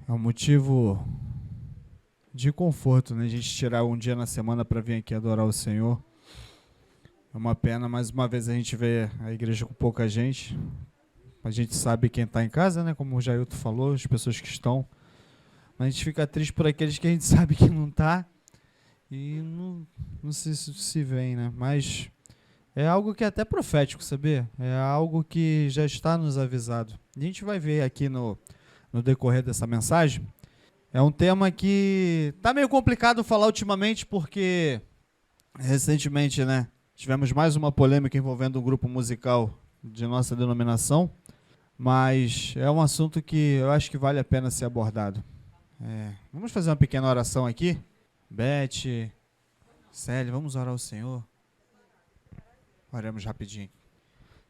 É um motivo de conforto, né? A gente tirar um dia na semana para vir aqui adorar o Senhor. É uma pena, mais uma vez a gente vê a igreja com pouca gente. A gente sabe quem está em casa, né? Como o Jailton falou, as pessoas que estão. Mas a gente fica triste por aqueles que a gente sabe que não está. E não sei se vem, né? Mas é algo que é até profético, sabia? É algo que já está nos avisado. A gente vai ver aqui no decorrer dessa mensagem. É um tema que tá meio complicado falar ultimamente, porque recentemente, né, tivemos mais uma polêmica envolvendo um grupo musical de nossa denominação, mas é um assunto que eu acho que vale a pena ser abordado. Vamos fazer uma pequena oração aqui. Beth, Célia, vamos orar ao Senhor? Oremos rapidinho.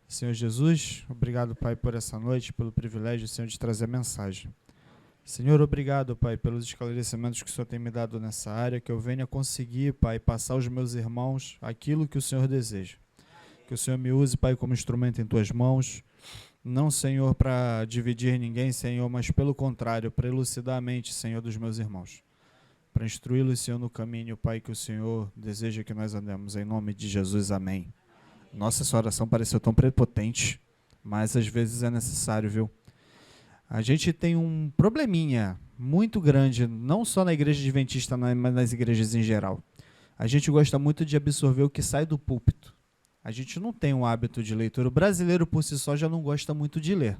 Senhor Jesus, obrigado, Pai, por essa noite, pelo privilégio, Senhor, de trazer a mensagem. Senhor, obrigado, Pai, pelos esclarecimentos que o Senhor tem me dado nessa área, que eu venha conseguir, Pai, passar aos meus irmãos aquilo que o Senhor deseja. Que o Senhor me use, Pai, como instrumento em Tuas mãos, não, Senhor, para dividir ninguém, Senhor, mas pelo contrário, para elucidar a mente, Senhor, dos meus irmãos. Para instruí-los, Senhor, no caminho, Pai, que o Senhor deseja que nós andemos. Em nome de Jesus, amém. Nossa, essa oração pareceu tão prepotente, mas às vezes é necessário, viu? A gente tem um probleminha muito grande, não só na igreja adventista, mas nas igrejas em geral. A gente gosta muito de absorver o que sai do púlpito. A gente não tem um hábito de leitura. O brasileiro, por si só, já não gosta muito de ler.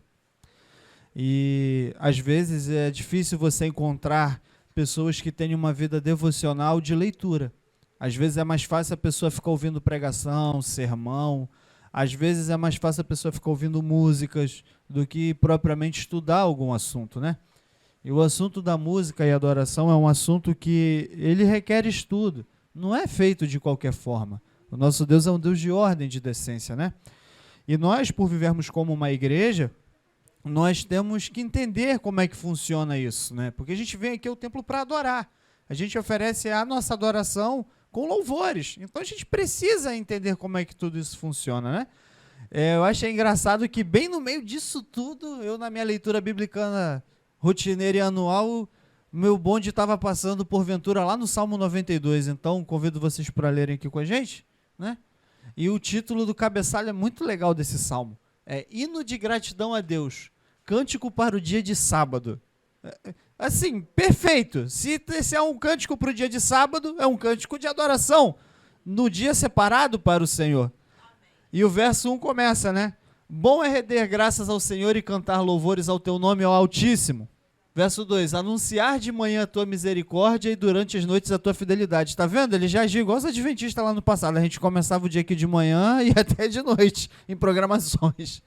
E, às vezes, é difícil você encontrar pessoas que tenham uma vida devocional de leitura. Às vezes é mais fácil a pessoa ficar ouvindo pregação, sermão. Às vezes é mais fácil a pessoa ficar ouvindo músicas do que propriamente estudar algum assunto, né? E o assunto da música e adoração é um assunto que ele requer estudo. Não é feito de qualquer forma. O nosso Deus é um Deus de ordem, de decência, né? E nós, por vivermos como uma igreja, nós temos que entender como é que funciona isso, né? Porque a gente vem aqui ao templo para adorar. A gente oferece a nossa adoração com louvores. Então a gente precisa entender como é que tudo isso funciona, né? Eu achei engraçado que bem no meio disso tudo, eu na minha leitura bíblica rotineira e anual, meu bonde estava passando porventura lá no Salmo 92. Então convido vocês para lerem aqui com a gente, né? E o título do cabeçalho é muito legal desse salmo. É Hino de Gratidão a Deus, Cântico para o Dia de Sábado. Assim, perfeito. Se esse é um cântico para o dia de sábado, é um cântico de adoração, no dia separado para o Senhor. E o verso 1 começa, né? Bom é render graças ao Senhor e cantar louvores ao teu nome, ó Altíssimo. Verso 2, anunciar de manhã a tua misericórdia e durante as noites a tua fidelidade. Está vendo? Ele já agiu igual os adventistas lá no passado. A gente começava o dia aqui de manhã e até de noite, em programações.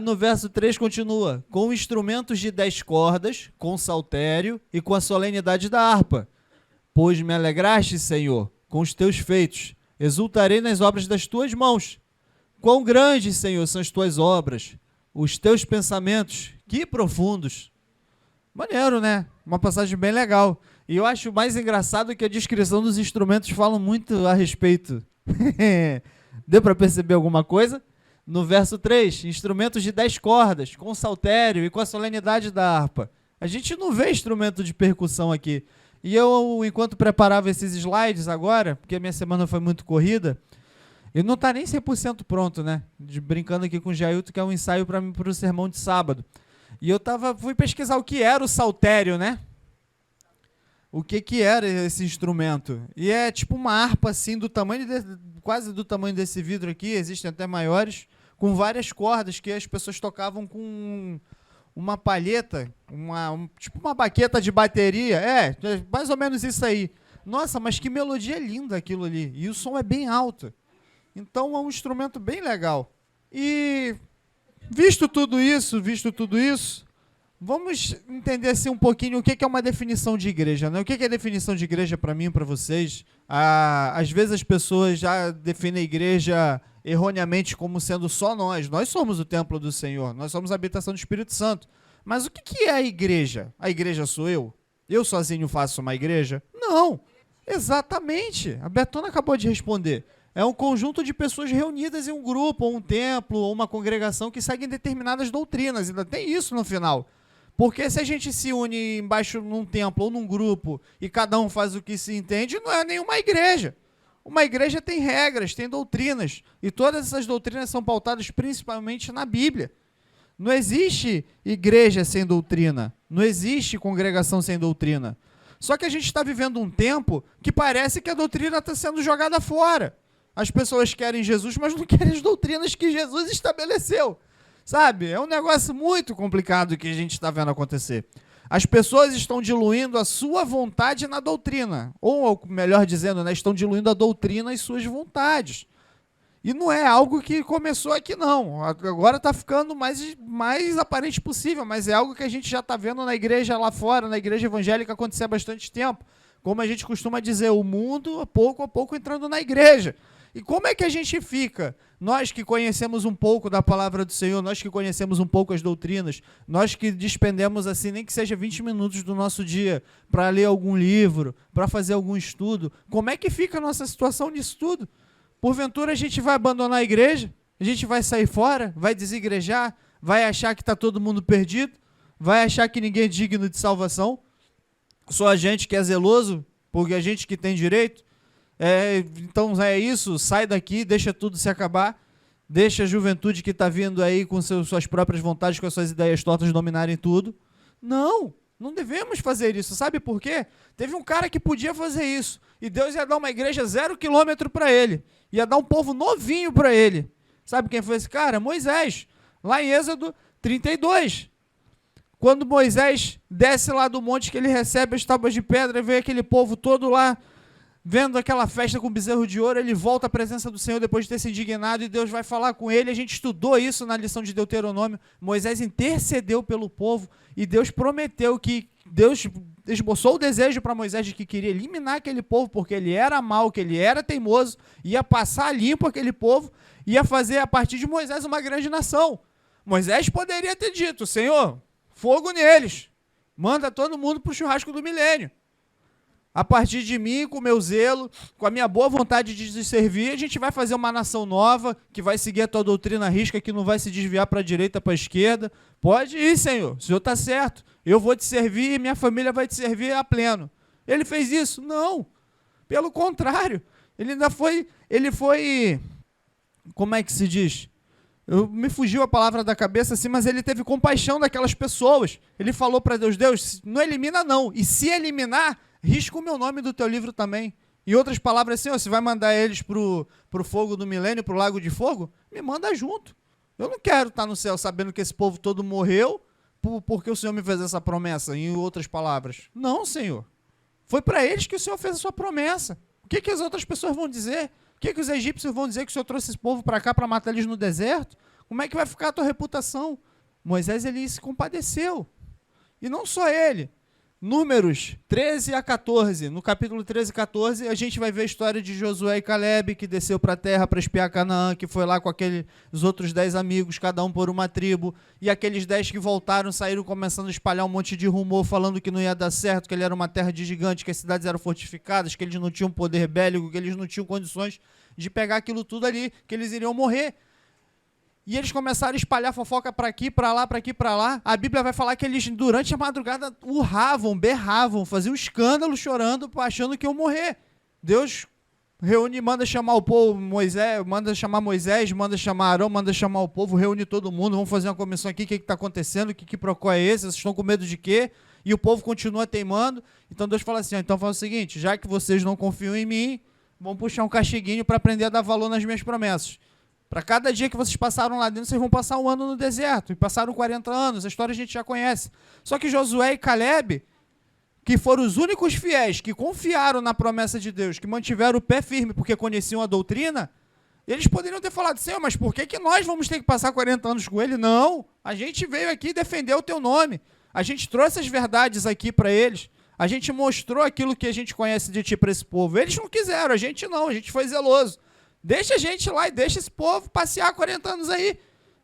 No verso 3 continua, com instrumentos de 10 cordas, com saltério e com a solenidade da harpa. Pois me alegraste, Senhor, com os teus feitos, exultarei nas obras das tuas mãos. Quão grandes, Senhor, são as tuas obras, os teus pensamentos, que profundos. Maneiro, né? Uma passagem bem legal. E eu acho mais engraçado que a descrição dos instrumentos fala muito a respeito. Deu para perceber alguma coisa? No verso 3, instrumentos de 10 cordas, com saltério e com a solenidade da harpa. A gente não vê instrumento de percussão aqui. E eu, enquanto preparava esses slides agora, porque a minha semana foi muito corrida, e não está nem 100% pronto, né? Brincando aqui com o Jailton, que é um ensaio para o sermão de sábado. E eu fui pesquisar o que era o saltério, né? O que era esse instrumento. E é tipo uma harpa assim, quase do tamanho desse vidro aqui, existem até maiores, com várias cordas que as pessoas tocavam com uma palheta, tipo uma baqueta de bateria. Mais ou menos isso aí. Nossa, mas que melodia linda aquilo ali. E o som é bem alto. Então é um instrumento bem legal. E visto tudo isso, vamos entender assim um pouquinho o que é uma definição de igreja, né? O que é definição de igreja para mim e para vocês? Às vezes as pessoas já definem a igreja erroneamente como sendo só nós. Nós somos o templo do Senhor, nós somos a habitação do Espírito Santo. Mas o que é a igreja? A igreja sou eu? Eu sozinho faço uma igreja? Não, exatamente. A Betona acabou de responder. É um conjunto de pessoas reunidas em um grupo, ou um templo, ou uma congregação que seguem determinadas doutrinas. Ainda tem isso no final. Porque se a gente se une embaixo num templo ou num grupo e cada um faz o que se entende, não é nenhuma igreja. Uma igreja tem regras, tem doutrinas, e todas essas doutrinas são pautadas principalmente na Bíblia. Não existe igreja sem doutrina, não existe congregação sem doutrina. Só que a gente está vivendo um tempo que parece que a doutrina está sendo jogada fora. As pessoas querem Jesus, mas não querem as doutrinas que Jesus estabeleceu. Sabe? É um negócio muito complicado que a gente está vendo acontecer. As pessoas estão diluindo a sua vontade na doutrina. Ou, melhor dizendo, né, estão diluindo a doutrina e suas vontades. E não é algo que começou aqui, não. Agora está ficando mais aparente possível, mas é algo que a gente já está vendo na igreja lá fora, na igreja evangélica, acontecer há bastante tempo. Como a gente costuma dizer, o mundo, pouco a pouco, entrando na igreja. E como é que a gente fica? Nós que conhecemos um pouco da palavra do Senhor, nós que conhecemos um pouco as doutrinas, nós que despendemos, assim, nem que seja 20 minutos do nosso dia para ler algum livro, para fazer algum estudo, como é que fica a nossa situação nisso tudo? Porventura a gente vai abandonar a igreja? A gente vai sair fora? Vai desigrejar? Vai achar que está todo mundo perdido? Vai achar que ninguém é digno de salvação? Só a gente que é zeloso, porque a gente que tem direito? Então é isso, sai daqui, deixa tudo se acabar, deixa a juventude que está vindo aí com suas próprias vontades, com as suas ideias tortas dominarem tudo. Não, não devemos fazer isso. Sabe por quê? Teve um cara que podia fazer isso, e Deus ia dar uma igreja 0 quilômetro para ele, ia dar um povo novinho para ele. Sabe quem foi esse cara? Moisés, lá em Êxodo 32. Quando Moisés desce lá do monte, que ele recebe as tábuas de pedra, e vê aquele povo todo lá, vendo aquela festa com bezerro de ouro, ele volta à presença do Senhor depois de ter se indignado, e Deus vai falar com ele. A gente estudou isso na lição de Deuteronômio. Moisés intercedeu pelo povo, e Deus prometeu que Deus esboçou o desejo para Moisés de que queria eliminar aquele povo, porque ele era mau, que ele era teimoso, ia passar limpo aquele povo, ia fazer a partir de Moisés uma grande nação. Moisés poderia ter dito: Senhor, fogo neles, manda todo mundo para o churrasco do milênio. A partir de mim, com o meu zelo, com a minha boa vontade de te servir, a gente vai fazer uma nação nova, que vai seguir a tua doutrina à risca, que não vai se desviar para a direita, para a esquerda. Pode ir, Senhor, o Senhor está certo. Eu vou te servir e minha família vai te servir a pleno. Ele fez isso? Não. Pelo contrário, ele foi, como é que se diz? Me fugiu a palavra da cabeça assim, mas ele teve compaixão daquelas pessoas. Ele falou para Deus: Deus, não elimina não, e se eliminar, risca o meu nome do teu livro também. Em outras palavras, assim, você vai mandar eles pro fogo do milênio, pro lago de fogo? Me manda junto. Eu não quero estar no céu sabendo que esse povo todo morreu porque o Senhor me fez essa promessa, em outras palavras. Não, Senhor. Foi para eles que o Senhor fez a sua promessa. O que as outras pessoas vão dizer? O que os egípcios vão dizer que o Senhor trouxe esse povo para cá para matar eles no deserto? Como é que vai ficar a tua reputação? Moisés, ele se compadeceu. E não só ele. Números 13 a 14. No capítulo 13 e 14, a gente vai ver a história de Josué e Caleb, que desceu para a terra para espiar Canaã, que foi lá com aqueles outros 10 amigos, cada um por uma tribo, e aqueles 10 que voltaram, saíram começando a espalhar um monte de rumor, falando que não ia dar certo, que ele era uma terra de gigantes, que as cidades eram fortificadas, que eles não tinham poder bélico, que eles não tinham condições de pegar aquilo tudo ali, que eles iriam morrer. E eles começaram a espalhar fofoca para aqui, para lá, para aqui, para lá. A Bíblia vai falar que eles, durante a madrugada, urravam, berravam, faziam um escândalo, chorando, achando que iam morrer. Deus reúne, manda chamar o povo, manda chamar Moisés, manda chamar Arão, manda chamar o povo, reúne todo mundo, vamos fazer uma comissão aqui, o que está acontecendo, que procó é esse, vocês estão com medo de quê? E o povo continua teimando. Então Deus fala assim: então faz o seguinte, já que vocês não confiam em mim, vamos puxar um castiguinho para aprender a dar valor nas minhas promessas. Para cada dia que vocês passaram lá dentro, vocês vão passar um ano no deserto. E passaram 40 anos, a história a gente já conhece. Só que Josué e Caleb, que foram os únicos fiéis que confiaram na promessa de Deus, que mantiveram o pé firme porque conheciam a doutrina, eles poderiam ter falado: Senhor, mas por que nós vamos ter que passar 40 anos com ele? Não, a gente veio aqui defender o teu nome. A gente trouxe as verdades aqui para eles. A gente mostrou aquilo que a gente conhece de ti para esse povo. Eles não quiseram, a gente não, a gente foi zeloso. Deixa a gente lá e deixa esse povo passear 40 anos aí.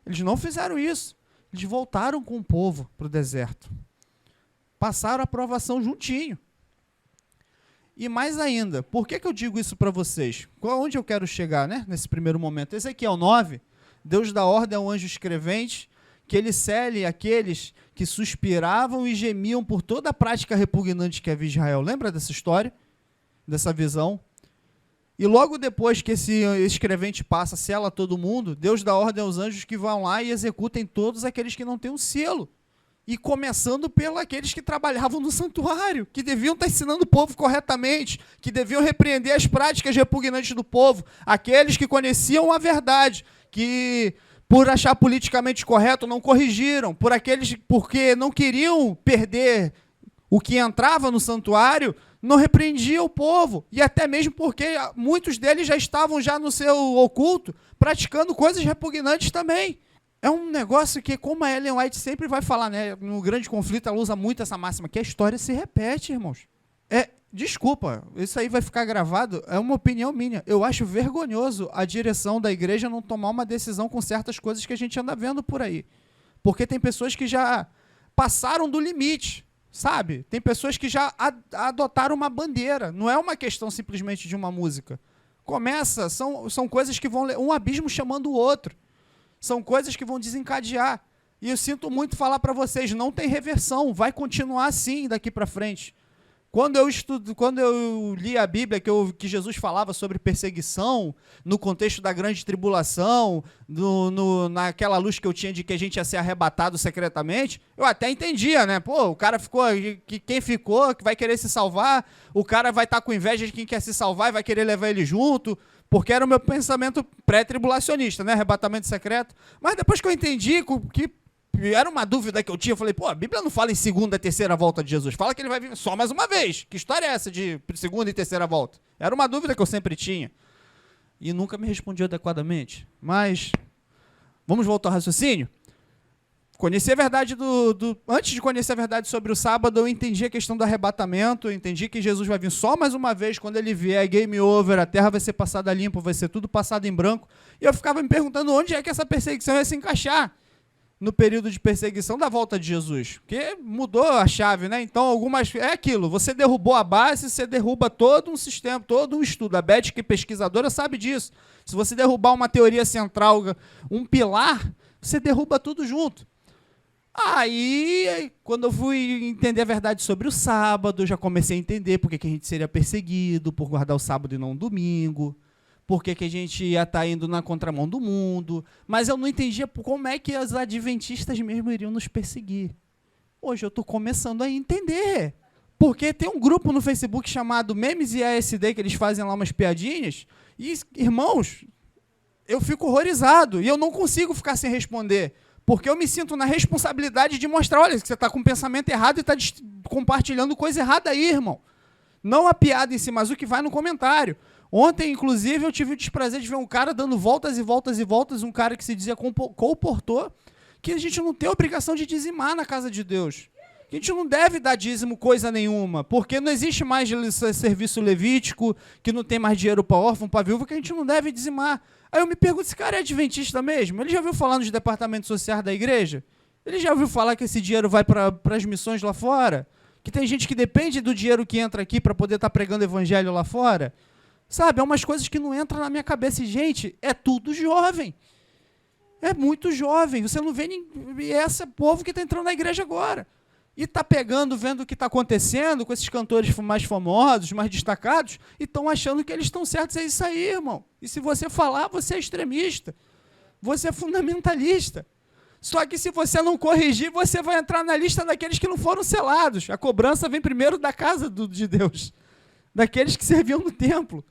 Eles não fizeram isso. Eles voltaram com o povo para o deserto. Passaram a provação juntinho. E mais ainda, por que eu digo isso para vocês? Onde eu quero chegar, né? Nesse primeiro momento. Ezequiel 9, Deus dá ordem ao anjo escrevente que ele cele aqueles que suspiravam e gemiam por toda a prática repugnante que havia em Israel. Lembra dessa história? Dessa visão? E logo depois que esse escrevente passa, sela todo mundo, Deus dá ordem aos anjos que vão lá e executem todos aqueles que não têm um selo. E começando pelos aqueles que trabalhavam no santuário, que deviam estar ensinando o povo corretamente, que deviam repreender as práticas repugnantes do povo, aqueles que conheciam a verdade, que por achar politicamente correto não corrigiram, porque não queriam perder o que entrava no santuário, não repreendia o povo, e até mesmo porque muitos deles já estavam já no seu oculto, praticando coisas repugnantes também. É um negócio que, como a Ellen White sempre vai falar, né, no Grande Conflito ela usa muito essa máxima, que a história se repete, irmãos. Desculpa, isso aí vai ficar gravado, é uma opinião minha. Eu acho vergonhoso a direção da igreja não tomar uma decisão com certas coisas que a gente anda vendo por aí. Porque tem pessoas que já passaram do limite. Sabe? Tem pessoas que já adotaram uma bandeira. Não é uma questão simplesmente de uma música. São coisas que vão... Um abismo chamando o outro. São coisas que vão desencadear. E eu sinto muito falar para vocês, não tem reversão. Vai continuar assim daqui para frente. Quando eu li a Bíblia, que Jesus falava sobre perseguição, no contexto da grande tribulação, naquela luz que eu tinha de que a gente ia ser arrebatado secretamente, eu até entendia, né? Pô, o cara ficou, quem ficou, que vai querer se salvar, o cara vai estar com inveja de quem quer se salvar e vai querer levar ele junto, porque era o meu pensamento pré-tribulacionista, né? Arrebatamento secreto. Mas depois que eu entendi que era uma dúvida que eu tinha, eu falei, pô, a Bíblia não fala em segunda e terceira volta de Jesus, fala que ele vai vir só mais uma vez. Que história é essa de segunda e terceira volta? Era uma dúvida que eu sempre tinha. E nunca me respondi adequadamente. Mas, vamos voltar ao raciocínio? Conhecer a verdade antes de conhecer a verdade sobre o sábado, eu entendi a questão do arrebatamento, eu entendi que Jesus vai vir só mais uma vez, quando ele vier, game over, a terra vai ser passada limpo, vai ser tudo passado em branco. E eu ficava me perguntando onde é que essa perseguição ia se encaixar no período de perseguição da volta de Jesus, porque mudou a chave, né? Então, é aquilo, você derrubou a base, você derruba todo um sistema, todo um estudo. A Beth, que é pesquisadora, sabe disso. Se você derrubar uma teoria central, um pilar, você derruba tudo junto. Aí, quando eu fui entender a verdade sobre o sábado, eu já comecei a entender por que a gente seria perseguido, por guardar o sábado e não o domingo, por que a gente ia estar indo na contramão do mundo, mas eu não entendia como é que os adventistas mesmo iriam nos perseguir. Hoje eu estou começando a entender, porque tem um grupo no Facebook chamado Memes e ASD, que eles fazem lá umas piadinhas, e, irmãos, eu fico horrorizado, e eu não consigo ficar sem responder, porque eu me sinto na responsabilidade de mostrar, olha, que você está com um pensamento errado e está compartilhando coisa errada aí, irmão. Não a piada em si, mas o que vai no comentário. Ontem, inclusive, eu tive o desprazer de ver um cara dando voltas e voltas e voltas, um cara que se dizia colportor, que a gente não tem obrigação de dizimar na casa de Deus. A gente não deve dar dízimo coisa nenhuma, porque não existe mais serviço levítico, que não tem mais dinheiro para órfão, para viúva, que a gente não deve dizimar. Aí eu me pergunto, esse cara é adventista mesmo? Ele já ouviu falar nos departamentos sociais da igreja? Ele já ouviu falar que esse dinheiro vai para as missões lá fora? Que tem gente que depende do dinheiro que entra aqui para poder estar pregando evangelho lá fora? Sabe, é umas coisas que não entram na minha cabeça. E, gente, é tudo jovem. É muito jovem. Você não vê esse povo que está entrando na igreja agora. E está pegando, vendo o que está acontecendo com esses cantores mais famosos, mais destacados, e estão achando que eles estão certos. É isso aí, irmão. E se você falar, você é extremista. Você é fundamentalista. Só que se você não corrigir, você vai entrar na lista daqueles que não foram selados. A cobrança vem primeiro da casa de Deus. Daqueles que serviam no templo.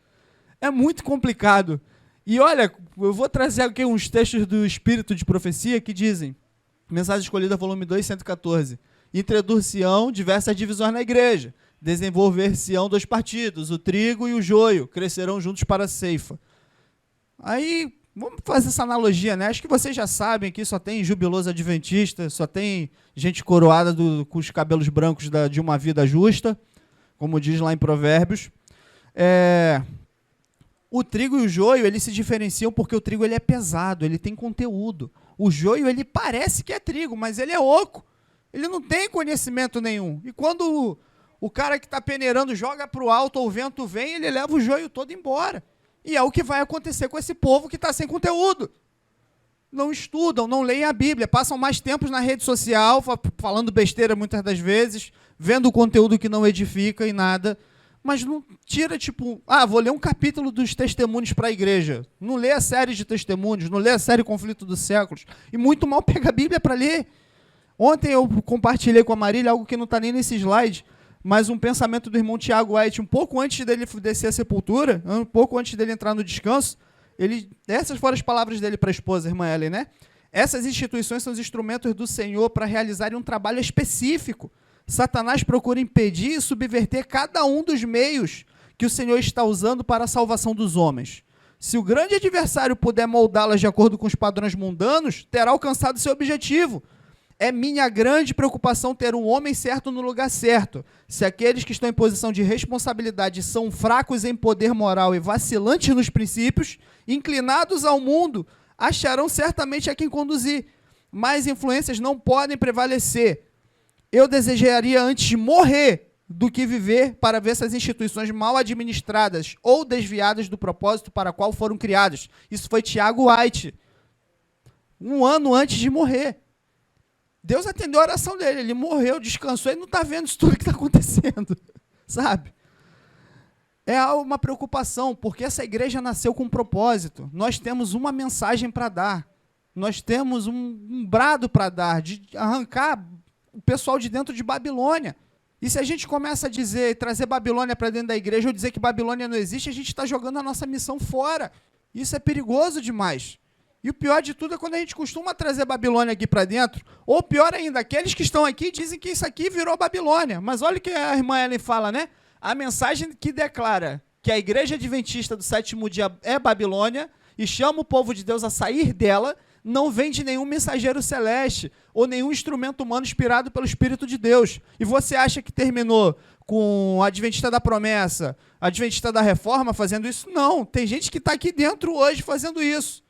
É muito complicado. E olha, eu vou trazer aqui uns textos do Espírito de Profecia que dizem, Mensagem Escolhida, volume 2, 114, introduzir-se-ão diversas divisões na igreja, desenvolver-se-ão 2 partidos, o trigo e o joio, crescerão juntos para a ceifa. Aí, vamos fazer essa analogia, né? Acho que vocês já sabem que só tem jubiloso adventista, só tem gente coroada com os cabelos brancos de uma vida justa, como diz lá em Provérbios. O trigo e o joio, eles se diferenciam porque o trigo ele é pesado, ele tem conteúdo. O joio, ele parece que é trigo, mas ele é oco. Ele não tem conhecimento nenhum. E quando o cara que está peneirando joga para o alto, ou o vento vem, ele leva o joio todo embora. E é o que vai acontecer com esse povo que está sem conteúdo. não estudam, não leem a Bíblia, passam mais tempo na rede social, falando besteira muitas das vezes, vendo conteúdo que não edifica e nada, mas não tira, tipo, vou ler um capítulo dos testemunhos para a igreja, não lê a série de testemunhos, não lê a série Conflito dos Séculos, e muito mal pega a Bíblia para ler. Ontem eu compartilhei com a Marília algo que não está nem nesse slide, mas um pensamento do irmão Tiago White, um pouco antes dele descer a sepultura, um pouco antes dele entrar no descanso, essas foram as palavras dele para a esposa, a irmã Ellen, né? Essas instituições são os instrumentos do Senhor para realizarem um trabalho específico. Satanás procura impedir e subverter cada um dos meios que o Senhor está usando para a salvação dos homens. Se o grande adversário puder moldá-las de acordo com os padrões mundanos, terá alcançado seu objetivo. É minha grande preocupação ter um homem certo no lugar certo. Se aqueles que estão em posição de responsabilidade são fracos em poder moral e vacilantes nos princípios, inclinados ao mundo, acharão certamente a quem conduzir. Mas influências não podem prevalecer. Eu desejaria antes morrer do que viver para ver essas instituições mal administradas ou desviadas do propósito para qual foram criadas. Isso foi Tiago White, um ano antes de morrer. Deus atendeu a oração dele, ele morreu, descansou, ele não está vendo isso tudo que está acontecendo, sabe? É uma preocupação, porque essa igreja nasceu com um propósito. Nós temos uma mensagem para dar, nós temos um brado para dar, de arrancar o pessoal de dentro de Babilônia. E se a gente começa a dizer, trazer Babilônia para dentro da igreja, ou dizer que Babilônia não existe, a gente está jogando a nossa missão fora. Isso é perigoso demais. E o pior de tudo é quando a gente costuma trazer Babilônia aqui para dentro, ou pior ainda, aqueles que estão aqui dizem que isso aqui virou Babilônia. Mas olha o que a irmã Ellen fala, né? A mensagem que declara que a igreja adventista do sétimo dia é Babilônia e chama o povo de Deus a sair dela, não vem de nenhum mensageiro celeste ou nenhum instrumento humano inspirado pelo Espírito de Deus. E você acha que terminou com a Adventista da Promessa, a Adventista da Reforma fazendo isso? Não, tem gente que está aqui dentro hoje fazendo isso.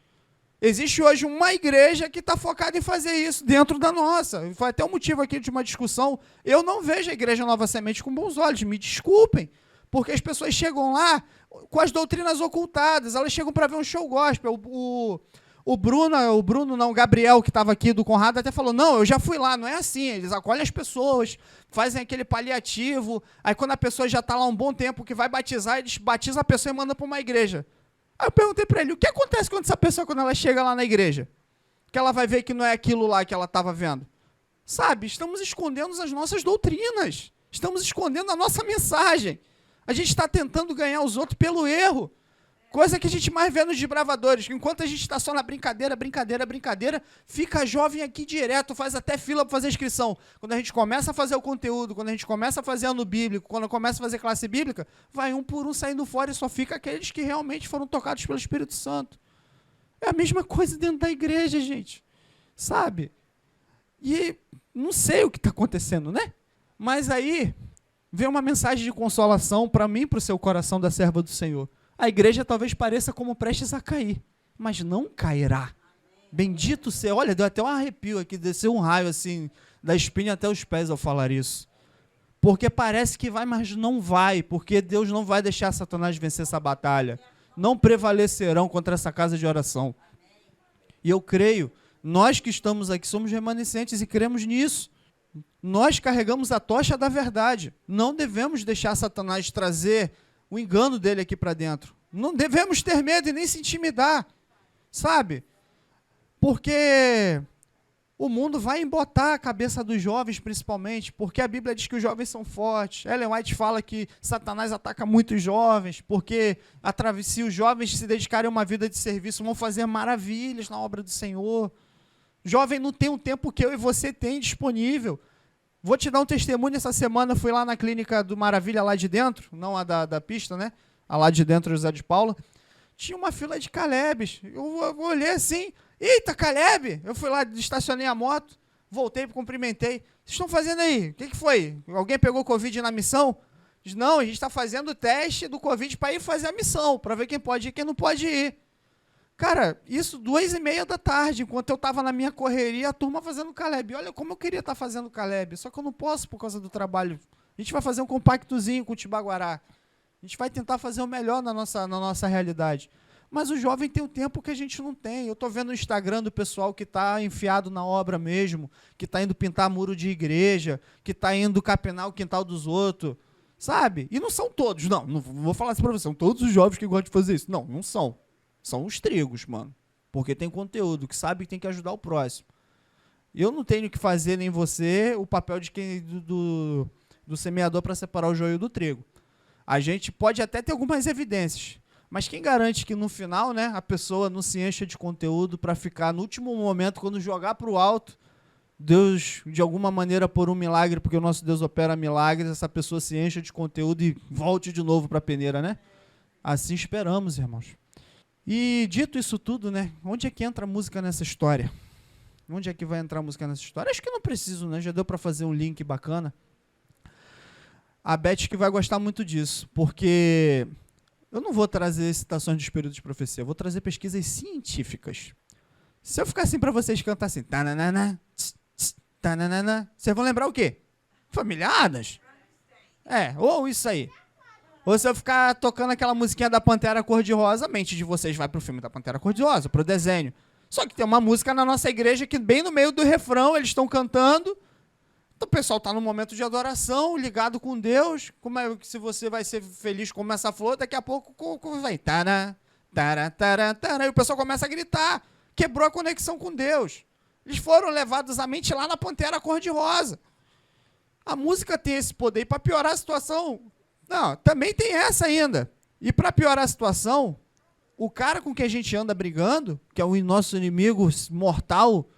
Existe hoje uma igreja que está focada em fazer isso dentro da nossa. Foi até um motivo aqui de uma discussão. Eu não vejo a Igreja Nova Semente com bons olhos, me desculpem, porque as pessoas chegam lá com as doutrinas ocultadas, elas chegam para ver um show gospel. O Gabriel, que estava aqui do Conrado, até falou, não, eu já fui lá, não é assim, eles acolhem as pessoas, fazem aquele paliativo, aí quando a pessoa já está lá um bom tempo, que vai batizar, eles batizam a pessoa e mandam para uma igreja. Aí eu perguntei para ele, o que acontece quando essa pessoa, quando ela chega lá na igreja? Que ela vai ver que não é aquilo lá que ela estava vendo. Sabe, estamos escondendo as nossas doutrinas, estamos escondendo a nossa mensagem. A gente está tentando ganhar os outros pelo erro. Coisa que a gente mais vê nos desbravadores, que enquanto a gente está só na brincadeira, fica jovem aqui direto, faz até fila para fazer inscrição. Quando a gente começa a fazer o conteúdo, quando a gente começa a fazer ano bíblico, quando começa a fazer classe bíblica, vai um por um saindo fora e só fica aqueles que realmente foram tocados pelo Espírito Santo. É a mesma coisa dentro da igreja, gente. Sabe? E não sei o que está acontecendo, né? Mas aí vem uma mensagem de consolação para mim e para o seu coração da serva do Senhor. A igreja talvez pareça como prestes a cair, mas não cairá. Bendito seja. Olha, deu até um arrepio aqui, desceu um raio assim, da espinha até os pés ao falar isso. Porque parece que vai, mas não vai, porque Deus não vai deixar Satanás vencer essa batalha. Não prevalecerão contra essa casa de oração. E eu creio, nós que estamos aqui somos remanescentes e cremos nisso. Nós carregamos a tocha da verdade. Não devemos deixar Satanás trazer o engano dele aqui para dentro. Não devemos ter medo e nem se intimidar, sabe? Porque o mundo vai embotar a cabeça dos jovens, principalmente, porque a Bíblia diz que os jovens são fortes. Ellen White fala que Satanás ataca muitos jovens, porque se os jovens se dedicarem a uma vida de serviço, vão fazer maravilhas na obra do Senhor. Jovem não tem um tempo que eu e você tem disponível. Vou te dar um testemunho. Essa semana fui lá na clínica do Maravilha, lá de dentro, não a da pista, né? A lá de dentro, José de Paula. Tinha uma fila de Calebes. Eu olhei assim, eita, Caleb! Eu fui lá, estacionei a moto, voltei, cumprimentei. Vocês estão fazendo aí? O que foi? Alguém pegou Covid na missão? Diz, não, a gente está fazendo o teste do Covid para ir fazer a missão, para ver quem pode ir e quem não pode ir. Cara, isso 2h30 da tarde, enquanto eu estava na minha correria, a turma fazendo Caleb. Olha como eu queria estar fazendo Caleb, só que eu não posso por causa do trabalho. A gente vai fazer um compactozinho com o Tibaguará. A gente vai tentar fazer o melhor na nossa realidade. Mas o jovem tem o tempo que a gente não tem. Eu estou vendo o Instagram do pessoal que está enfiado na obra mesmo, que está indo pintar muro de igreja, que está indo capinar o quintal dos outros, sabe? E não são todos, não vou falar assim para você, são todos os jovens que gostam de fazer isso. Não são. São os trigos, mano. Porque tem conteúdo, que sabe que tem que ajudar o próximo. Eu não tenho que fazer, nem você, o papel de quem do semeador para separar o joio do trigo. A gente pode até ter algumas evidências, mas quem garante que no final, né, a pessoa não se encha de conteúdo para ficar no último momento, quando jogar para o alto, Deus, de alguma maneira, por um milagre, porque o nosso Deus opera milagres, essa pessoa se encha de conteúdo e volte de novo para a peneira, né? Assim esperamos, irmãos. E dito isso tudo, né, onde é que entra a música nessa história? Onde é que vai entrar a música nessa história? Acho que não preciso, né? Já deu para fazer um link bacana. A Beth que vai gostar muito disso, porque eu não vou trazer citações de período de profecia, eu vou trazer pesquisas científicas. Se eu ficar assim para vocês cantar assim, tananana, tananana, vocês vão lembrar o quê? Familiadas? Ou isso aí. Ou se eu ficar tocando aquela musiquinha da Pantera Cor-de-Rosa, a mente de vocês vai pro filme da Pantera Cor-de-Rosa, pro desenho. Só que tem uma música na nossa igreja que bem no meio do refrão eles estão cantando. Então o pessoal está no momento de adoração, ligado com Deus. Como é que se você vai ser feliz como essa flor, daqui a pouco vai tará, tará, tará, tará, e o pessoal começa a gritar. Quebrou a conexão com Deus. Eles foram levados à mente lá na Pantera Cor-de-Rosa. A música tem esse poder. E para piorar a situação, não, também tem essa ainda. E para piorar a situação, o cara com quem a gente anda brigando, que é o nosso inimigo mortal,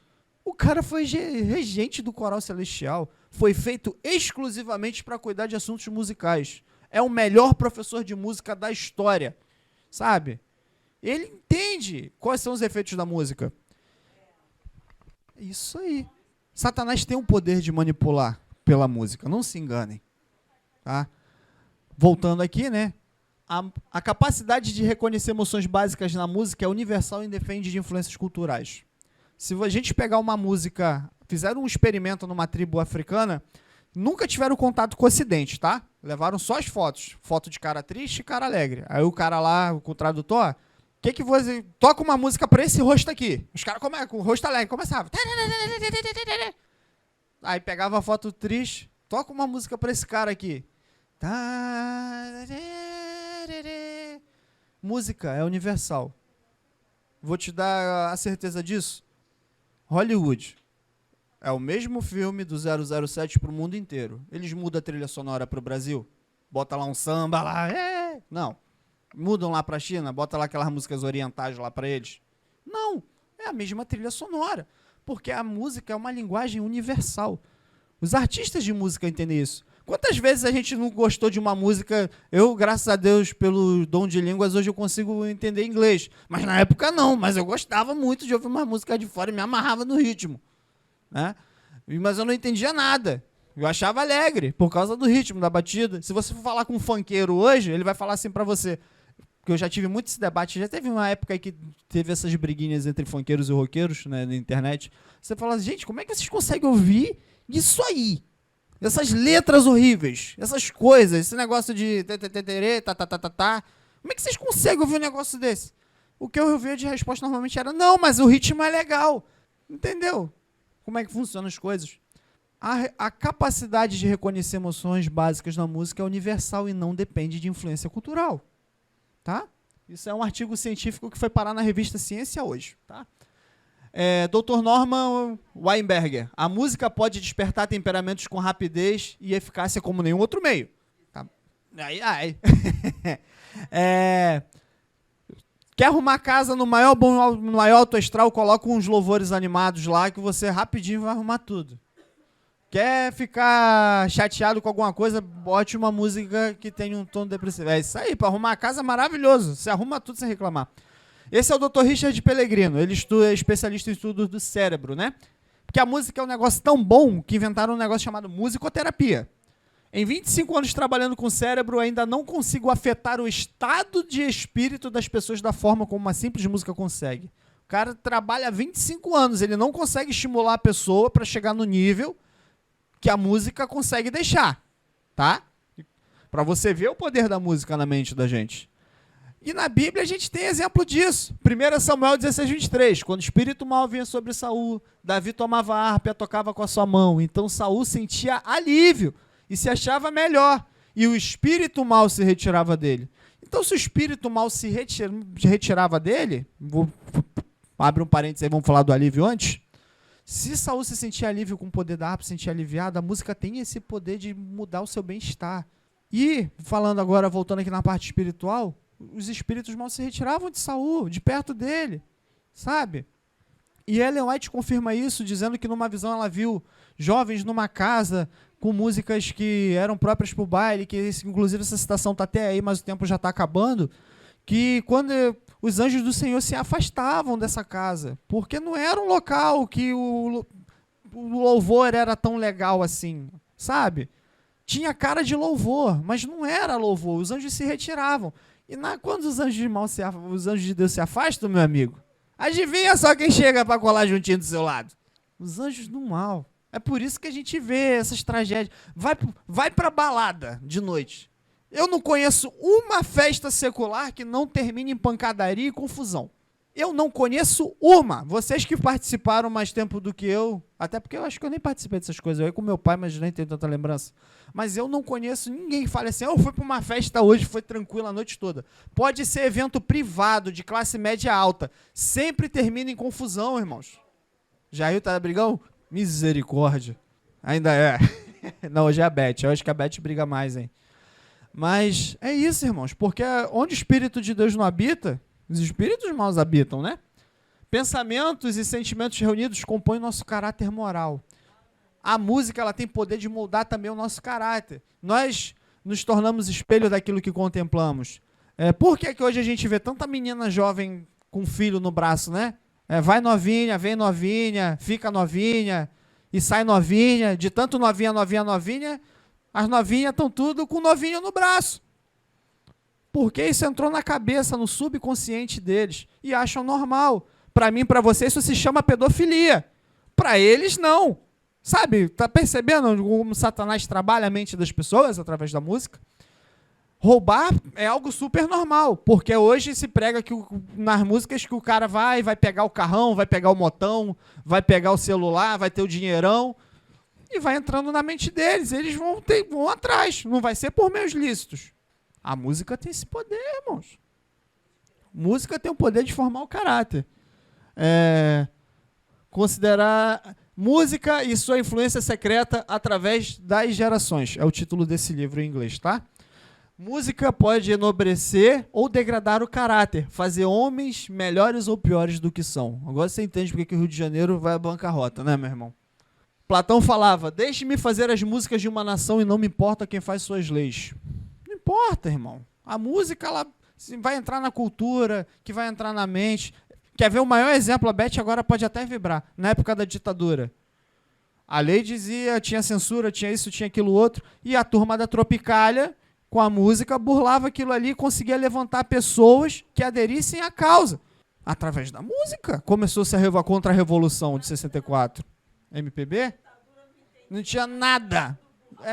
o cara foi regente do coral celestial. Foi feito exclusivamente para cuidar de assuntos musicais. É o melhor professor de música da história. Sabe? Ele entende quais são os efeitos da música. Isso aí. Satanás tem o poder de manipular pela música. Não se enganem. Tá? Voltando aqui, né? A capacidade de reconhecer emoções básicas na música é universal e independe de influências culturais. Se a gente pegar uma música, fizeram um experimento numa tribo africana, nunca tiveram contato com o Ocidente, tá? Levaram só as fotos. Foto de cara triste e cara alegre. Aí o cara lá, com o tradutor, que você toca uma música pra esse rosto aqui. Os caras com o rosto alegre, começavam. Aí pegava a foto triste, toca uma música pra esse cara aqui. Música é universal. Vou te dar a certeza disso. Hollywood é o mesmo filme do 007 pro mundo inteiro. Eles mudam a trilha sonora pro Brasil, bota lá um samba lá, não. Mudam lá pra China, bota lá aquelas músicas orientais lá pra eles. Não, é a mesma trilha sonora, porque a música é uma linguagem universal. Os artistas de música entendem isso. Quantas vezes a gente não gostou de uma música? Eu, graças a Deus, pelo dom de línguas, hoje eu consigo entender inglês. Mas na época não, mas eu gostava muito de ouvir uma música de fora e me amarrava no ritmo. Né? Mas eu não entendia nada. Eu achava alegre, por causa do ritmo, da batida. Se você for falar com um funkeiro hoje, ele vai falar assim pra você. Porque eu já tive muito esse debate, já teve uma época aí que teve essas briguinhas entre funkeiros e roqueiros, né, na internet. Você fala, gente, como é que vocês conseguem ouvir isso aí? Essas letras horríveis, essas coisas, esse negócio de tá. Como é que vocês conseguem ouvir um negócio desse? O que eu ouvia de resposta normalmente era, não, mas o ritmo é legal. Entendeu? Como é que funcionam as coisas? A capacidade de reconhecer emoções básicas na música é universal e não depende de influência cultural. Tá? Isso é um artigo científico que foi parar na revista Ciência hoje. Tá? Dr. Norman Weinberger. A música pode despertar temperamentos com rapidez e eficácia como nenhum outro meio. Tá? Quer arrumar a casa no maior alto astral, coloca uns louvores animados lá que você rapidinho vai arrumar tudo. Quer ficar chateado com alguma coisa, bote uma música que tenha um tom depressivo. É isso aí, para arrumar a casa é maravilhoso. Você arruma tudo sem reclamar. Esse é o Dr. Richard Pellegrino. Ele é especialista em estudos do cérebro, né? Porque a música é um negócio tão bom que inventaram um negócio chamado musicoterapia. Em 25 anos trabalhando com o cérebro, ainda não consigo afetar o estado de espírito das pessoas da forma como uma simples música consegue. O cara trabalha há 25 anos, ele não consegue estimular a pessoa para chegar no nível que a música consegue deixar, tá? Para você ver o poder da música na mente da gente. E na Bíblia a gente tem exemplo disso. 1 Samuel 16, 23. Quando o espírito mal vinha sobre Saul, Davi tomava a harpa e a tocava com a sua mão. Então Saul sentia alívio e se achava melhor. E o espírito mal se retirava dele. Então, se o espírito mal se retirava dele, abre um parênteses aí, vamos falar do alívio antes. Se Saul se sentia alívio com o poder da harpa, se sentia aliviado, a música tem esse poder de mudar o seu bem-estar. E, falando agora, voltando aqui na parte espiritual, os espíritos mal se retiravam de Saul, de perto dele, sabe? E Ellen White confirma isso, dizendo que numa visão ela viu jovens numa casa com músicas que eram próprias para o baile, que inclusive essa citação está até aí, mas o tempo já está acabando, que quando os anjos do Senhor se afastavam dessa casa, porque não era um local que o louvor era tão legal assim, sabe? Tinha cara de louvor, mas não era louvor, os anjos se retiravam. E quando os anjos de Deus se afastam, meu amigo, adivinha só quem chega para colar juntinho do seu lado? Os anjos do mal. É por isso que a gente vê essas tragédias. Vai para balada de noite. Eu não conheço uma festa secular que não termine em pancadaria e confusão. Eu não conheço uma. Vocês que participaram mais tempo do que eu, até porque eu acho que eu nem participei dessas coisas. Eu ia com meu pai, mas nem tenho tanta lembrança. Mas eu não conheço ninguém que fale assim, eu fui para uma festa hoje, foi tranquilo a noite toda. Pode ser evento privado, de classe média alta. Sempre termina em confusão, irmãos. Jair tá brigão? Misericórdia. Ainda é. Não, hoje é a Beth. Eu acho que a Beth briga mais, hein? Mas é isso, irmãos. Porque onde o Espírito de Deus não habita, os espíritos maus habitam, né? Pensamentos e sentimentos reunidos compõem nosso caráter moral. A música, ela tem poder de moldar também o nosso caráter. Nós nos tornamos espelho daquilo que contemplamos. Por que hoje a gente vê tanta menina jovem com filho no braço, né? Vai novinha, vem novinha, fica novinha e sai novinha. De tanto novinha, as novinhas estão tudo com novinho no braço. Porque isso entrou na cabeça, no subconsciente deles. E acham normal. Para mim, para você, isso se chama pedofilia. Para eles, não. Sabe, tá percebendo como Satanás trabalha a mente das pessoas através da música? Roubar é algo super normal, porque hoje se prega que nas músicas que o cara vai pegar o carrão, vai pegar o motão, vai pegar o celular, vai ter o dinheirão, e vai entrando na mente deles. Eles vão atrás, não vai ser por meios lícitos. A música tem esse poder, irmãos. Música tem o poder de formar o caráter. Considerar música e sua influência secreta através das gerações. É o título desse livro em inglês, tá? Música pode enobrecer ou degradar o caráter, fazer homens melhores ou piores do que são. Agora você entende porque o Rio de Janeiro vai à bancarrota, né, meu irmão? Platão falava, deixe-me fazer as músicas de uma nação e não me importa quem faz suas leis. Não importa, irmão. A música, ela vai entrar na cultura, que vai entrar na mente. Quer ver o maior exemplo? A Beth agora pode até vibrar. Na época da ditadura, a lei dizia, tinha censura, tinha isso, tinha aquilo outro, e a turma da Tropicália, com a música, burlava aquilo ali e conseguia levantar pessoas que aderissem à causa. Através da música. Começou-se a contra-revolução de 64. MPB? Não tinha nada.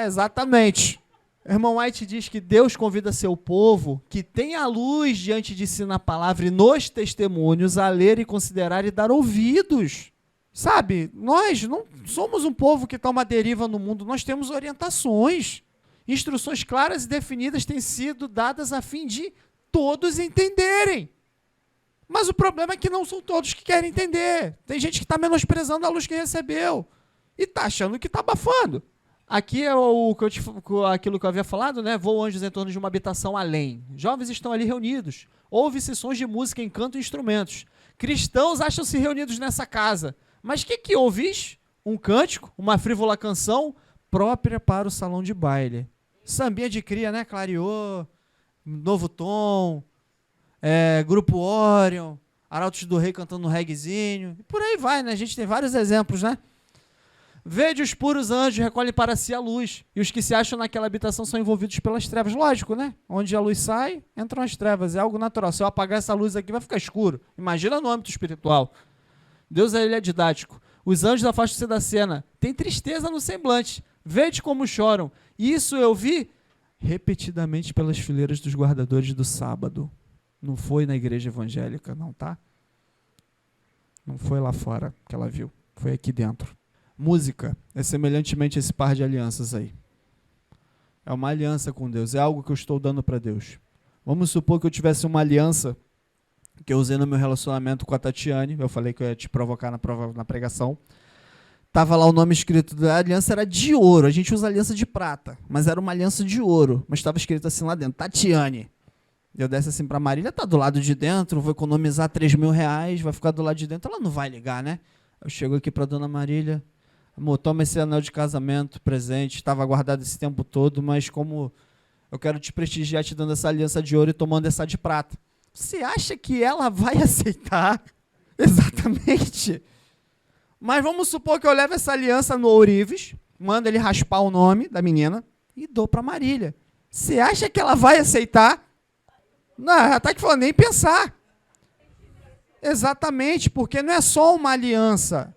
Exatamente. Irmão White diz que Deus convida seu povo, que tem a luz diante de si na palavra e nos testemunhos, a ler e considerar e dar ouvidos. Sabe, nós não somos um povo que está uma deriva no mundo, nós temos orientações. Instruções claras e definidas têm sido dadas a fim de todos entenderem. Mas o problema é que não são todos que querem entender. Tem gente que está menosprezando a luz que recebeu e está achando que está abafando. Aqui é aquilo que eu havia falado, né? Voam anjos em torno de uma habitação além. Jovens estão ali reunidos. Ouve-se sons de música, encanto e instrumentos. Cristãos acham-se reunidos nessa casa. Mas o que ouvis? Um cântico, uma frívola canção própria para o salão de baile. Sambinha de cria, né? Clareou, Novo Tom, Grupo Orion, Arautos do Rei cantando um reguezinho. E por aí vai, né? A gente tem vários exemplos, né? Vede os puros anjos, recolhem para si a luz. E os que se acham naquela habitação são envolvidos pelas trevas. Lógico, né? Onde a luz sai, entram as trevas. É algo natural. Se eu apagar essa luz aqui, vai ficar escuro. Imagina no âmbito espiritual. Deus, ele é didático. Os anjos afastam-se da cena. Tem tristeza no semblante. Vede como choram. Isso eu vi repetidamente pelas fileiras dos guardadores do sábado. Não foi na igreja evangélica, não, tá? Não foi lá fora que ela viu. Foi aqui dentro. Música é semelhantemente esse par de alianças aí. É uma aliança com Deus. É algo que eu estou dando para Deus. Vamos supor que eu tivesse uma aliança que eu usei no meu relacionamento com a Tatiane. Eu falei que eu ia te provocar na pregação. Tava lá o nome escrito da aliança, era de ouro. A gente usa aliança de prata, mas era uma aliança de ouro. Mas estava escrito assim lá dentro, Tatiane. Eu desse assim para Marília, tá do lado de dentro, vou economizar 3 mil reais, vai ficar do lado de dentro. Ela não vai ligar, né? Eu chego aqui para dona Marília, amor, toma esse anel de casamento, presente, estava guardado esse tempo todo, mas como eu quero te prestigiar te dando essa aliança de ouro e tomando essa de prata. Você acha que ela vai aceitar? Exatamente. Mas vamos supor que eu levo essa aliança no ourives, mando ele raspar o nome da menina e dou para Marília. Você acha que ela vai aceitar? Não, ela está aqui falando, nem pensar. Exatamente, porque não é só uma aliança.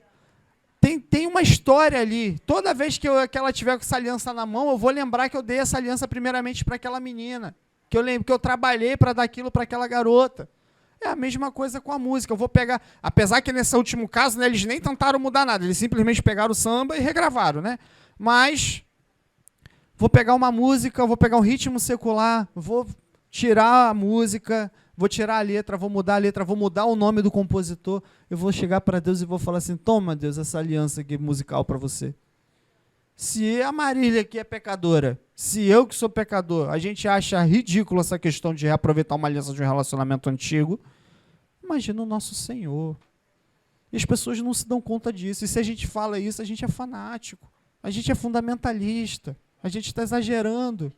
Tem uma história ali. Toda vez que ela tiver com essa aliança na mão, eu vou lembrar que eu dei essa aliança primeiramente para aquela menina. Que eu trabalhei para dar aquilo para aquela garota. É a mesma coisa com a música. Eu vou pegar, apesar que nesse último caso, né, eles nem tentaram mudar nada, eles simplesmente pegaram o samba e regravaram, né? Mas vou pegar uma música, vou pegar um ritmo secular, vou tirar a música, vou tirar a letra, vou mudar o nome do compositor, eu vou chegar para Deus e vou falar assim, toma, Deus, essa aliança aqui musical para você. Se a Marília aqui é pecadora, se eu que sou pecador, a gente acha ridículo essa questão de reaproveitar uma aliança de um relacionamento antigo, imagina o nosso Senhor. E as pessoas não se dão conta disso. E se a gente fala isso, a gente é fanático. A gente é fundamentalista. A gente está exagerando.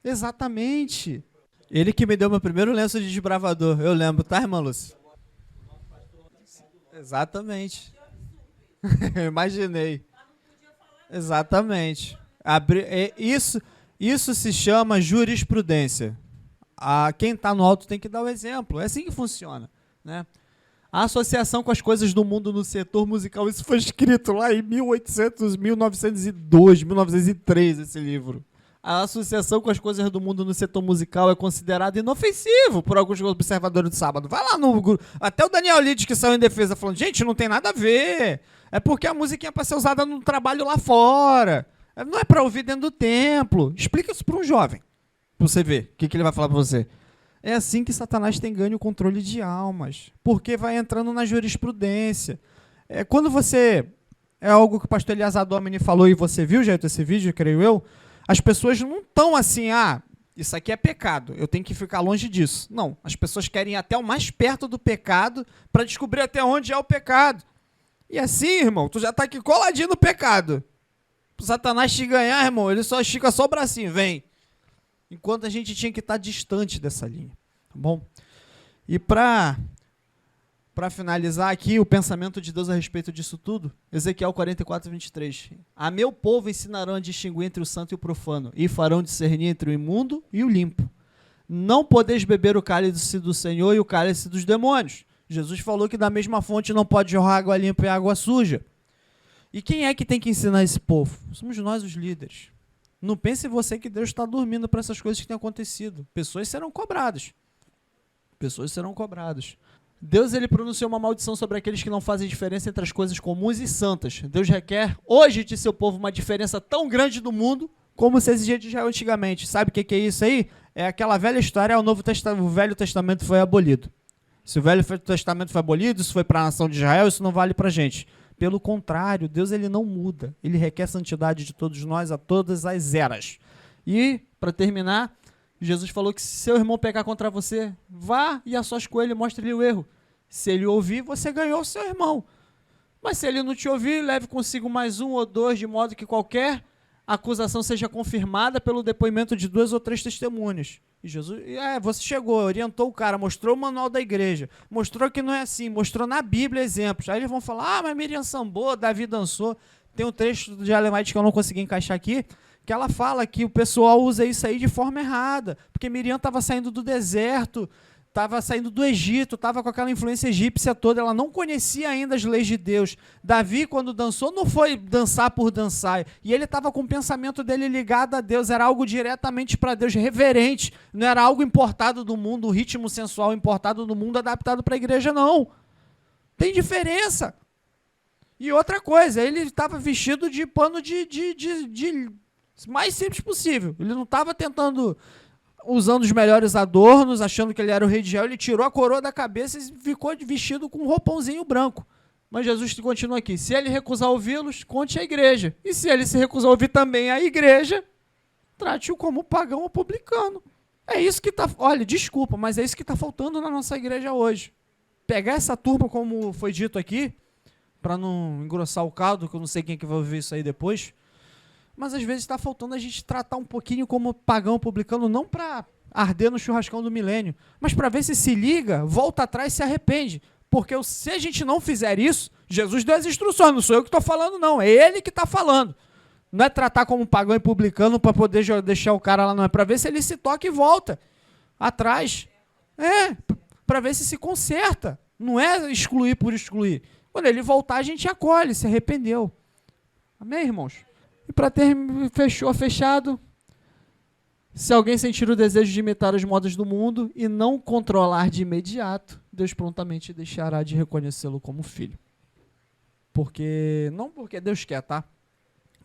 Exatamente. Ele que me deu meu primeiro lenço de desbravador. Eu lembro, tá, irmã Lúcia? Exatamente. Eu imaginei. Exatamente. Isso se chama jurisprudência. Quem está no alto tem que dar o exemplo. É assim que funciona, né? A associação com as coisas do mundo no setor musical, isso foi escrito lá em 1902, 1903, esse livro. A associação com as coisas do mundo no setor musical é considerada inofensivo por alguns observadores do sábado. Vai lá no Google. Até o Daniel Lides, que saiu em defesa, falando, gente, não tem nada a ver. É porque a musiquinha é para ser usada no trabalho lá fora. Não é para ouvir dentro do templo. Explica isso para um jovem, para você ver o que ele vai falar para você. É assim que Satanás tem ganho o controle de almas, porque vai entrando na jurisprudência. Quando você... É algo que o pastor Eliasar Domini falou e você viu, Jair, esse vídeo, creio eu, as pessoas não estão assim, isso aqui é pecado, eu tenho que ficar longe disso. Não, as pessoas querem ir até o mais perto do pecado para descobrir até onde é o pecado. E assim, irmão, tu já está aqui coladinho no pecado. Para Satanás te ganhar, irmão, ele só estica só o bracinho, vem. Enquanto a gente tinha que estar distante dessa linha, tá bom? E para finalizar aqui o pensamento de Deus a respeito disso tudo, Ezequiel 44, 23. A meu povo ensinarão a distinguir entre o santo e o profano, e farão discernir entre o imundo e o limpo. Não podeis beber o cálice do Senhor e o cálice dos demônios. Jesus falou que da mesma fonte não pode jorrar água limpa e água suja. E quem é que tem que ensinar esse povo? Somos nós, os líderes. Não pense você que Deus está dormindo para essas coisas que têm acontecido. Pessoas serão cobradas. Pessoas serão cobradas. Deus, ele pronunciou uma maldição sobre aqueles que não fazem diferença entre as coisas comuns e santas. Deus requer hoje de seu povo uma diferença tão grande do mundo como se exigia de Israel antigamente. Sabe o que é isso aí? É aquela velha história, o Velho Testamento foi abolido. Se o Velho Testamento foi abolido, isso foi para a nação de Israel, isso não vale para a gente. Pelo contrário, Deus, ele não muda. Ele requer santidade de todos nós a todas as eras. E, para terminar, Jesus falou que se seu irmão pecar contra você, vá e a sós com ele, mostre-lhe o erro. Se ele ouvir, você ganhou o seu irmão. Mas se ele não te ouvir, leve consigo mais um ou dois, de modo que qualquer acusação seja confirmada pelo depoimento de 2 ou 3 testemunhas. E Jesus, você chegou, orientou o cara, mostrou o manual da igreja, mostrou que não é assim, mostrou na Bíblia exemplos. Aí eles vão falar, mas Miriam sambou, Davi dançou. Tem um trecho de Ellen White que eu não consegui encaixar aqui, que ela fala que o pessoal usa isso aí de forma errada, porque Miriam estava saindo do deserto, estava saindo do Egito, estava com aquela influência egípcia toda, ela não conhecia ainda as leis de Deus. Davi, quando dançou, não foi dançar por dançar, e ele estava com o pensamento dele ligado a Deus, era algo diretamente para Deus, reverente, não era algo importado do mundo, o ritmo sensual importado do mundo, adaptado para a igreja, não. Tem diferença. E outra coisa, ele estava vestido de pano de mais simples possível, ele não estava tentando... usando os melhores adornos, achando que ele era o rei de Israel, ele tirou a coroa da cabeça e ficou vestido com um roupãozinho branco. Mas Jesus continua aqui, se ele recusar ouvi-los, conte à igreja. E se ele se recusar a ouvir também a igreja, trate-o como pagão ou publicano. É isso que está... Olha, desculpa, mas é isso que está faltando na nossa igreja hoje. Pegar essa turma, como foi dito aqui, para não engrossar o caldo, que eu não sei quem que vai ouvir isso aí depois, mas às vezes está faltando a gente tratar um pouquinho como pagão publicano, não para arder no churrascão do milênio, mas para ver se liga, volta atrás e se arrepende. Porque se a gente não fizer isso, Jesus deu as instruções, não sou eu que estou falando não, é ele que está falando. Não é tratar como pagão e publicano para poder deixar o cara lá, não, é para ver se ele se toca e volta atrás. Para ver se conserta, não é excluir por excluir. Quando ele voltar, a gente acolhe, se arrependeu. Amém, irmãos? E para ter fechado, se alguém sentir o desejo de imitar os modos do mundo e não controlar de imediato, Deus prontamente deixará de reconhecê-lo como filho. Não porque Deus quer, tá?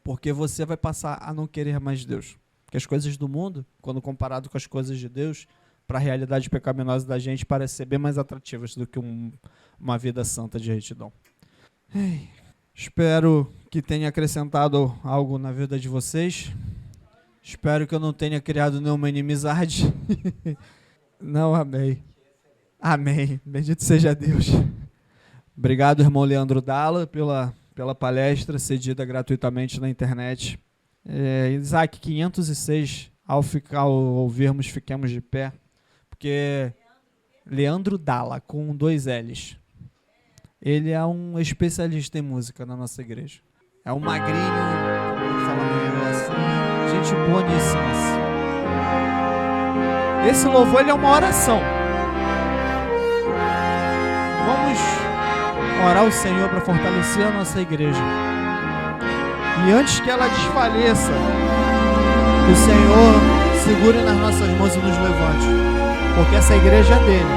Porque você vai passar a não querer mais Deus. Porque as coisas do mundo, quando comparado com as coisas de Deus, para a realidade pecaminosa da gente, parecem ser bem mais atrativas do que uma vida santa de retidão. Espero que tenha acrescentado algo na vida de vocês. Espero que eu não tenha criado nenhuma inimizade. Não, amém. Amém. Bendito seja Deus. Obrigado, irmão Leandro Dalla, pela palestra cedida gratuitamente na internet. Isaac 506, ao ouvirmos, fiquemos de pé. Porque Leandro Dalla, com 2 L's. Ele é um especialista em música na nossa igreja. É um magrinho, vou falar meio assim, gente boníssima. Esse louvor ele é uma oração. Vamos orar ao Senhor para fortalecer a nossa igreja. E antes que ela desfaleça, que o Senhor segure nas nossas mãos e nos levante. Porque essa igreja é dele.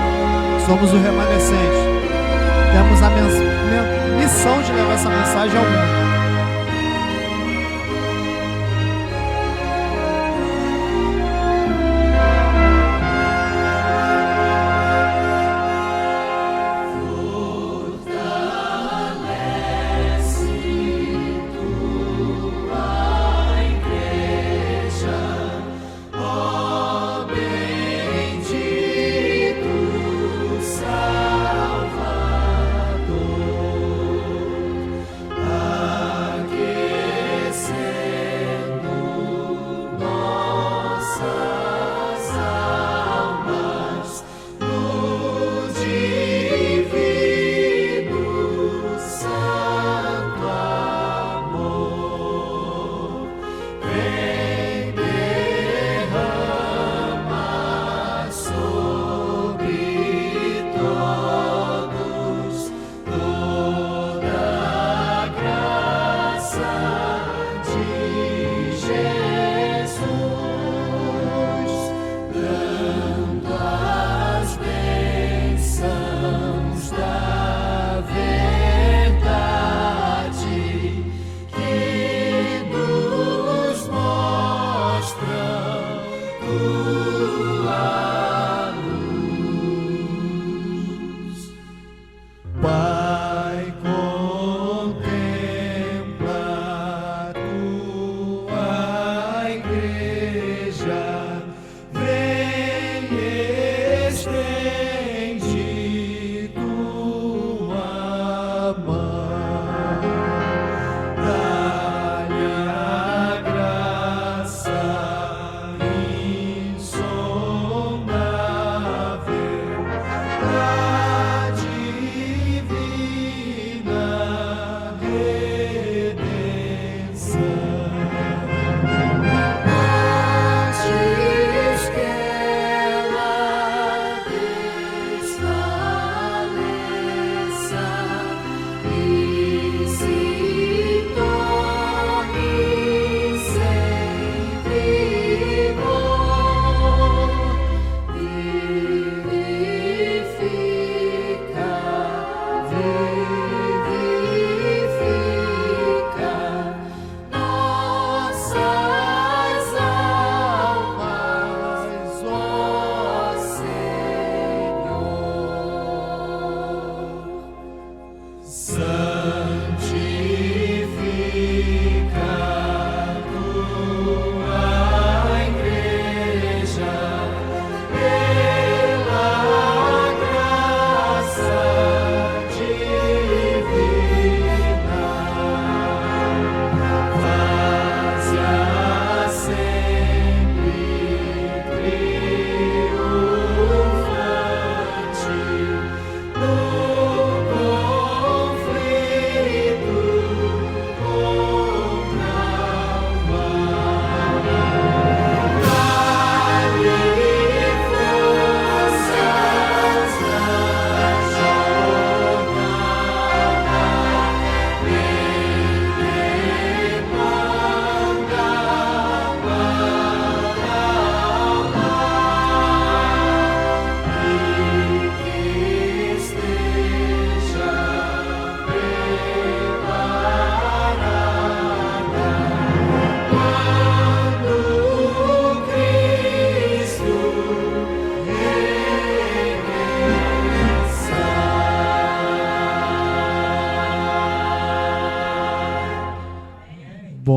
Somos o remanescente. Temos a missão de levar essa mensagem ao mundo. Salvador.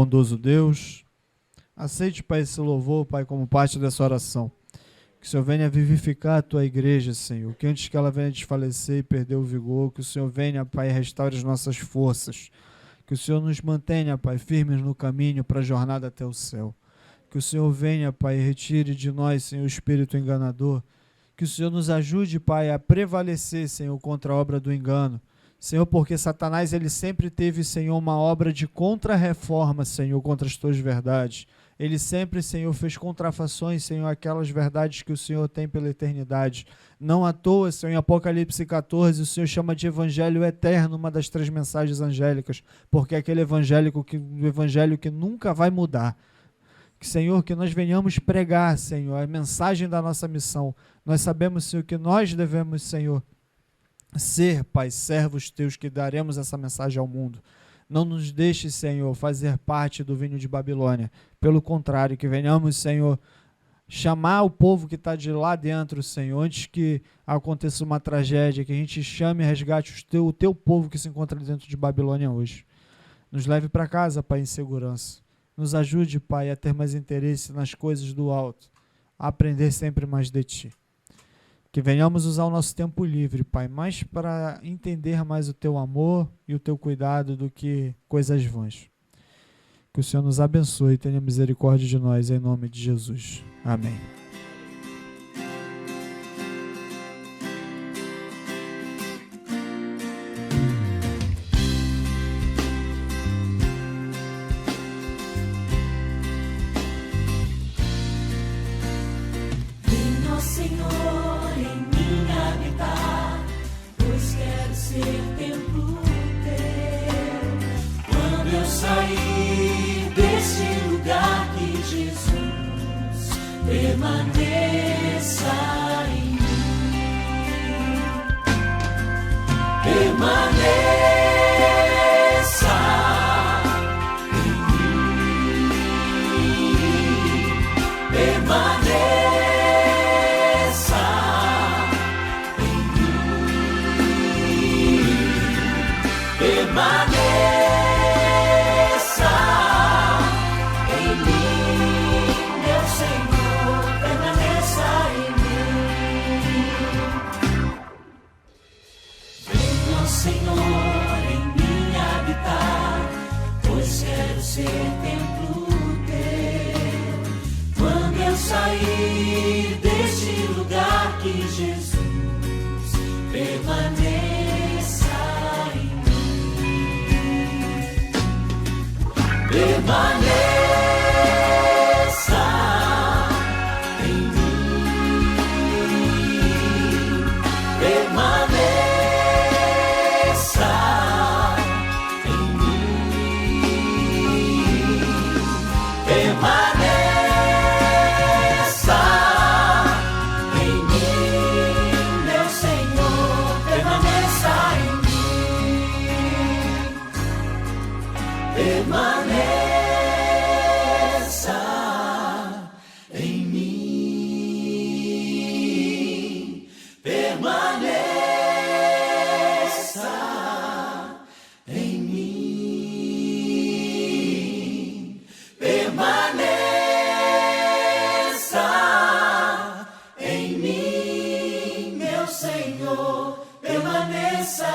bondoso Deus. Aceite, Pai, esse louvor, Pai, como parte dessa oração. Que o Senhor venha vivificar a Tua igreja, Senhor. Que antes que ela venha desfalecer e perder o vigor, que o Senhor venha, Pai, restaure as nossas forças. Que o Senhor nos mantenha, Pai, firmes no caminho para a jornada até o céu. Que o Senhor venha, Pai, e retire de nós, Senhor, o espírito enganador. Que o Senhor nos ajude, Pai, a prevalecer, Senhor, contra a obra do engano. Senhor, porque Satanás, ele sempre teve, Senhor, uma obra de contra-reforma, Senhor, contra as Tuas verdades. Ele sempre, Senhor, fez contrafações, Senhor, aquelas verdades que o Senhor tem pela eternidade. Não à toa, Senhor, em Apocalipse 14, o Senhor chama de evangelho eterno uma das 3 mensagens angélicas, porque é aquele evangelho que nunca vai mudar. Senhor, que nós venhamos pregar, Senhor, a mensagem da nossa missão. Nós sabemos, Senhor, que nós devemos, Senhor, ser, Pai, servos Teus, que daremos essa mensagem ao mundo. Não nos deixe, Senhor, fazer parte do vinho de Babilônia. Pelo contrário, que venhamos, Senhor, chamar o povo que está de lá dentro, Senhor, antes que aconteça uma tragédia, que a gente chame e resgate o Teu povo que se encontra dentro de Babilônia hoje. Nos leve para casa, Pai, em segurança. Nos ajude, Pai, a ter mais interesse nas coisas do alto, a aprender sempre mais de Ti. Que venhamos usar o nosso tempo livre, Pai, mais para entender mais o Teu amor e o Teu cuidado do que coisas vãs. Que o Senhor nos abençoe e tenha misericórdia de nós, em nome de Jesus. Amém. Senhor, permaneça